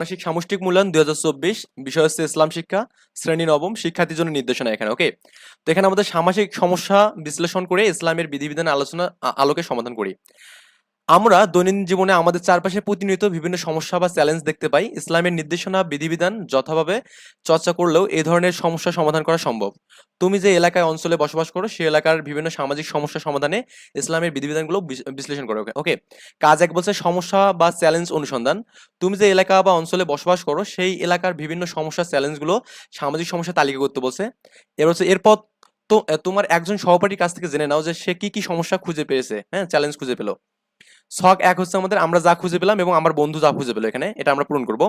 ষান্মাসিক সামষ্টিক মূল্যায়ন 2024 বিষয় হচ্ছে ইসলাম শিক্ষা, শ্রেণী নবম, শিক্ষার্থীর জন্য নির্দেশনা এখানে। ওকে, তো এখানে আমাদের সামাজিক সমস্যা বিশ্লেষণ করে ইসলামের বিধিবিধান আলোকে সমাধান করি। আমরা দৈনন্দিন জীবনে আমাদের চারপাশে প্রতিনিয়ত বিভিন্ন সমস্যা বা চ্যালেঞ্জ দেখতে পাই। ইসলামের নির্দেশনা বিধিবিধান যথাভাবে চর্চা করলেও এই ধরনের সমস্যা সমাধান করা সম্ভব। তুমি যে এলাকায় অঞ্চলে বসবাস করো সেই এলাকার বিভিন্ন সামাজিক সমস্যা সমাধানে ইসলামের বিধিবিধানগুলো বিশ্লেষণ করো। ওকে, কাজ এক বলছে সমস্যা বা চ্যালেঞ্জ অনুসন্ধান। তুমি যে এলাকা বা অঞ্চলে বসবাস করো সেই এলাকার বিভিন্ন সমস্যা চ্যালেঞ্জগুলো সামাজিক সমস্যা তালিকা করতে বলছে। এরপর তো তোমার একজন সহপাঠীর কাছ থেকে জেনে নাও যে সে কি কি সমস্যা খুঁজে পেয়েছে, হ্যাঁ, চ্যালেঞ্জ খুঁজে পেলো। ছক এক হচ্ছে আমাদের আমরা যা খুঁজে পেলাম এবং আমার বন্ধু যা খুঁজে পেলো, এখানে এটা আমরা পূরণ করব।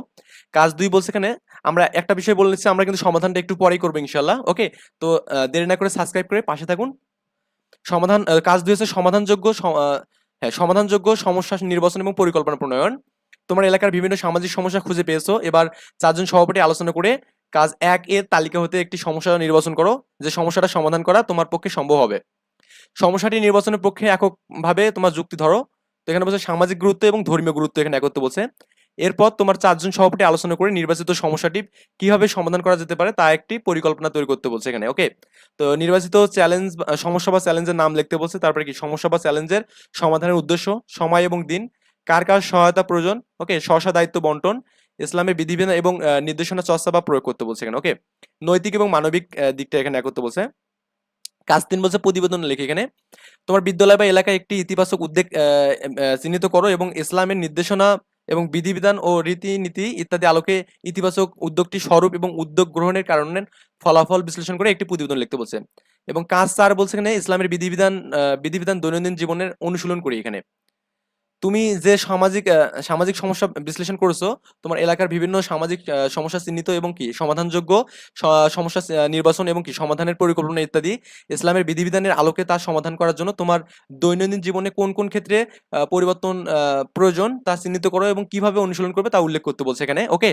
কাজ দুই বলছে এখানে আমরা একটা বিষয় বলে নিচ্ছি, আমরা কিন্তু সমাধানটা একটু পরেই করবো ইনশাল্লাহ। ওকে, তো দেরি না করে সাবস্ক্রাইব করে পাশে থাকুন। কাজ দুই হচ্ছে সমাধানযোগ্য সমস্যা নির্বাচন এবং পরিকল্পনা প্রণয়ন। তোমার এলাকার বিভিন্ন সামাজিক সমস্যা খুঁজে পেয়েছো, এবার চারজন সভাপতি আলোচনা করে কাজ এক এর তালিকা হতে একটি সমস্যা নির্বাচন করো যে সমস্যাটা সমাধান করা তোমার পক্ষে সম্ভব হবে। সমস্যাটি নির্বাচনের পক্ষে এককভাবে তোমার যুক্তি ধরো। তো এখানে বলছে সামাজিক গুরুত্ব এবং ধর্মীয় গুরুত্ব এখানে একত্র বলছে। এরপর তোমার চারজন সভাপতি আলোচনা করে নির্বাচিত সমস্যাটি কিভাবে সমাধান করা যেতে পারে তা একটি পরিকল্পনা তৈরি করতে বলছে এখানে। ওকে, তো নির্বাচিত সমস্যা বা চ্যালেঞ্জের নাম লিখতে বলছে, তারপরে কি সমস্যা বা চ্যালেঞ্জের সমাধানের উদ্দেশ্য, সময় এবং দিন, কার কার সহায়তা প্রয়োজন, ওকে, স্ব দায়িত্ব বন্টন, ইসলামের বিধিবিধান এবং নির্দেশনা চর্চা বা প্রয়োগ করতে বলছে এখানে। ওকে, নৈতিক এবং মানবিক দিকটা এখানে একত্র বলছে। কাজ তিন বলছে প্রতিবেদন লেখে এখানে তোমার বিদ্যালয় বা এলাকায় একটি ইতিবাচক উদ্যোগ চিহ্নিত করো এবং ইসলামের নির্দেশনা এবং বিধিবিধান ও রীতিনীতি ইত্যাদি আলোকে ইতিবাচক উদ্যোগটি স্বরূপ এবং উদ্যোগ গ্রহণের কারণের ফলাফল বিশ্লেষণ করে একটি প্রতিবেদন লিখতে বলছে। এবং কাজ চার বলছে এখানে ইসলামের বিধিবিধান দৈনন্দিন জীবনের অনুশীলন করি এখানে। তুমি যে সামাজিক সমস্যা বিশ্লেষণ করেছো, তোমার এলাকার বিভিন্ন সামাজিক সমস্যা চিহ্নিত এবং কি সমাধানযোগ্য সমস্যা নির্বাচন এবং কি সমাধানের পরিকল্পনা ইত্যাদি ইসলামের বিধিবিধানের আলোকে তা সমাধান করার জন্য তোমার দৈনন্দিন জীবনে কোন কোন ক্ষেত্রে পরিবর্তন প্রয়োজন তা চিহ্নিত করো এবং কিভাবে অনুশীলন করবে তা উল্লেখ করতে বলছে এখানে। ওকে।